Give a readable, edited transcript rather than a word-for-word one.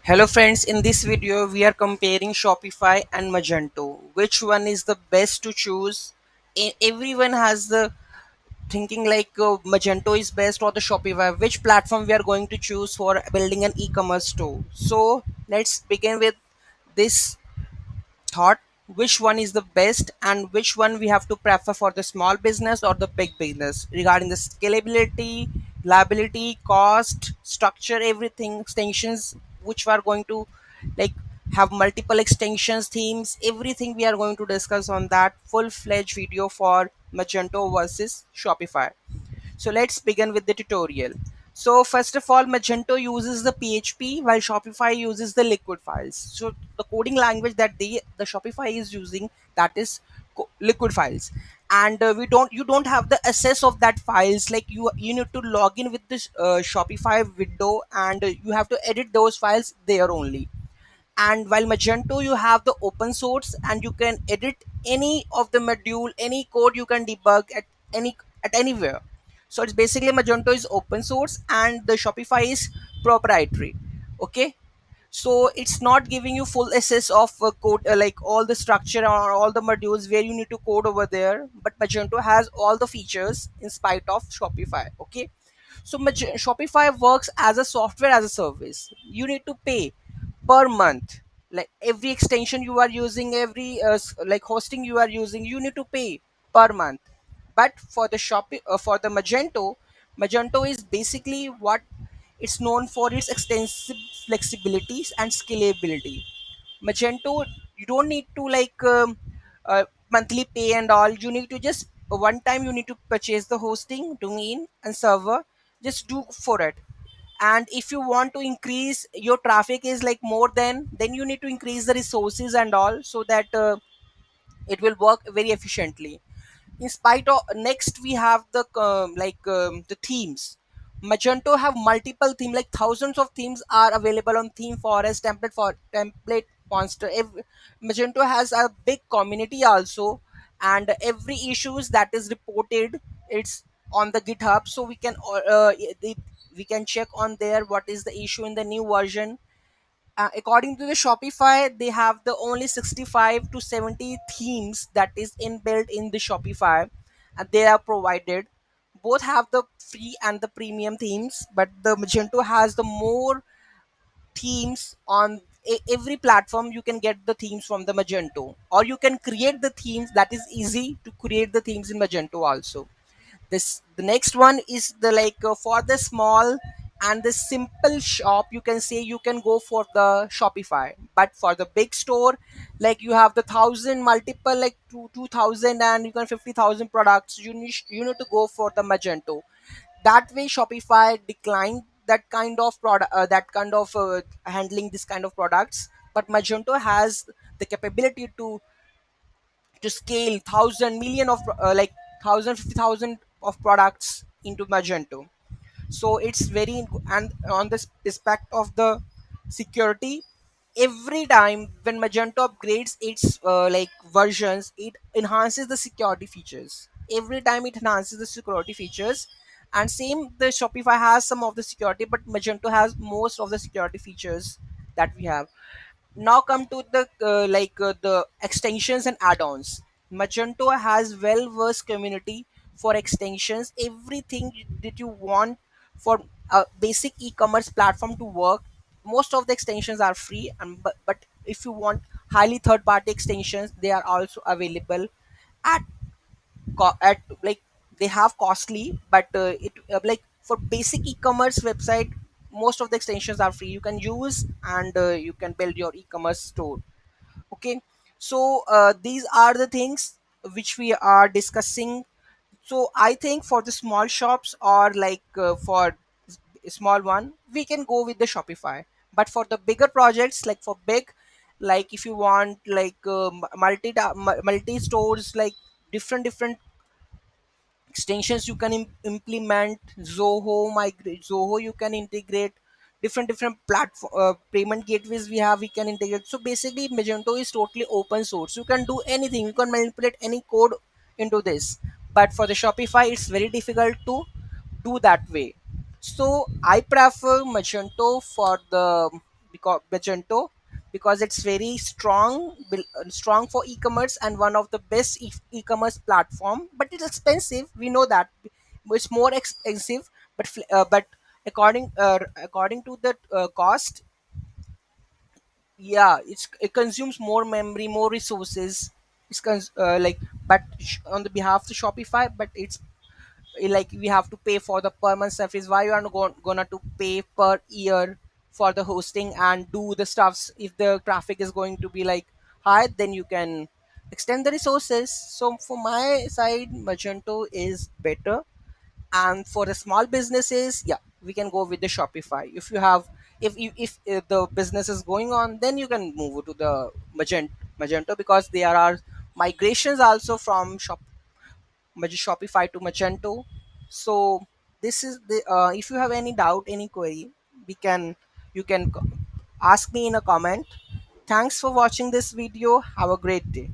Hello friends, in this video we are comparing Shopify and Magento. Which one is the best to choose? Everyone has the thinking like Magento is best or the Shopify. Which platform we are going to choose for building an e-commerce store? So let's begin with this thought, which one is the best and which one we have to prefer for the small business or the big business regarding the scalability, liability, cost, structure, everything, extensions which we are going to like have multiple extensions, themes, everything we are going to discuss on that full-fledged video for Magento versus Shopify. So let's begin with the tutorial. So first of all, Magento uses the PHP while Shopify uses the liquid files. So the coding language that the Shopify is using, that is liquid files. And we don't you don't have the access of that files, like you need to log in with this Shopify window, and you have to edit those files there only. And while Magento, you have the open source and you can edit any of the module, any code you can debug at anywhere. So it's basically Magento is open source and the Shopify is proprietary. Okay, so it's not giving you full access of code, like all the structure or all the modules where you need to code over there, but Magento has all the features in spite of Shopify. Okay, so Shopify works as a software as a service. You need to pay per month. Like every extension you are using, every like hosting you are using, you need to pay per month. But for the for the Magento is basically what it's known for, its extensive flexibilities and scalability. Magento, you don't need to monthly pay and all. You need to just one time you need to purchase the hosting, domain, and server. Just do for it. And if you want to increase your traffic is like more than, then you need to increase the resources and all, so that it will work very efficiently. In spite of, next we have the the themes. Magento have multiple theme, like thousands of themes are available on theme forest, template monster. Magento has a big community also, and every issues that is reported, it's on the GitHub, so we can we can check on there what is the issue in the new version. According to the Shopify, they have the only 65 to 70 themes that is inbuilt in the Shopify, and they are provided. Both have the free and the premium themes, but the Magento has the more themes on every platform. You can get the themes from the Magento, or you can create the themes. That is easy to create the themes in Magento also. The next one is the for the small and the simple shop, you can say you can go for the Shopify. But for the big store, like you have the thousand multiple, like 2000 and you can 50,000 products, you need to go for the Magento. That way Shopify declined that kind of product, that kind of handling this kind of products. But Magento has the capability to scale thousand million of thousand 50,000 of products into Magento. So it's very, and on this aspect of the security, every time when Magento upgrades its versions, it enhances the security features. Every time it enhances the security features. And same, the Shopify has some of the security, but Magento has most of the security features that we have. Now come to the the extensions and add-ons. Magento has well versed community for extensions, everything that you want for a basic e-commerce platform to work. Most of the extensions are free, and but if you want highly third party extensions, they are also available at at like they have costly, but it like for basic e-commerce website, most of the extensions are free, you can use, and you can build your e-commerce store. Okay, so these are the things which we are discussing. So I think for the small shops, or for small one, we can go with the Shopify. But for the bigger projects, like for big, like if you want multi stores, like different extensions you can implement. Zoho, migrate Zoho, you can integrate different platform payment gateways we have, we can integrate. So basically Magento is totally open source, you can do anything, you can manipulate any code into this. But for the Shopify, it's very difficult to do that way. So I prefer Magento for the, Magento, because it's very strong, strong for e-commerce and one of the best e-commerce platform. But it's expensive. We know that it's more expensive, but according to the cost, yeah, it consumes more memory, more resources. Like, but on the behalf of the Shopify, but it's like we have to pay for the per month service. Why you are not gonna to pay per year for the hosting and do the stuffs? If the traffic is going to be like high, then you can extend the resources. So for my side, Magento is better. And for the small businesses, yeah, we can go with the Shopify. If you have, if the business is going on, then you can move to the Magento, because there are migrations also from Shopify to Magento. So this is the if you have any doubt, any query, we can you can ask me in a comment. Thanks for watching this video. Have a great day.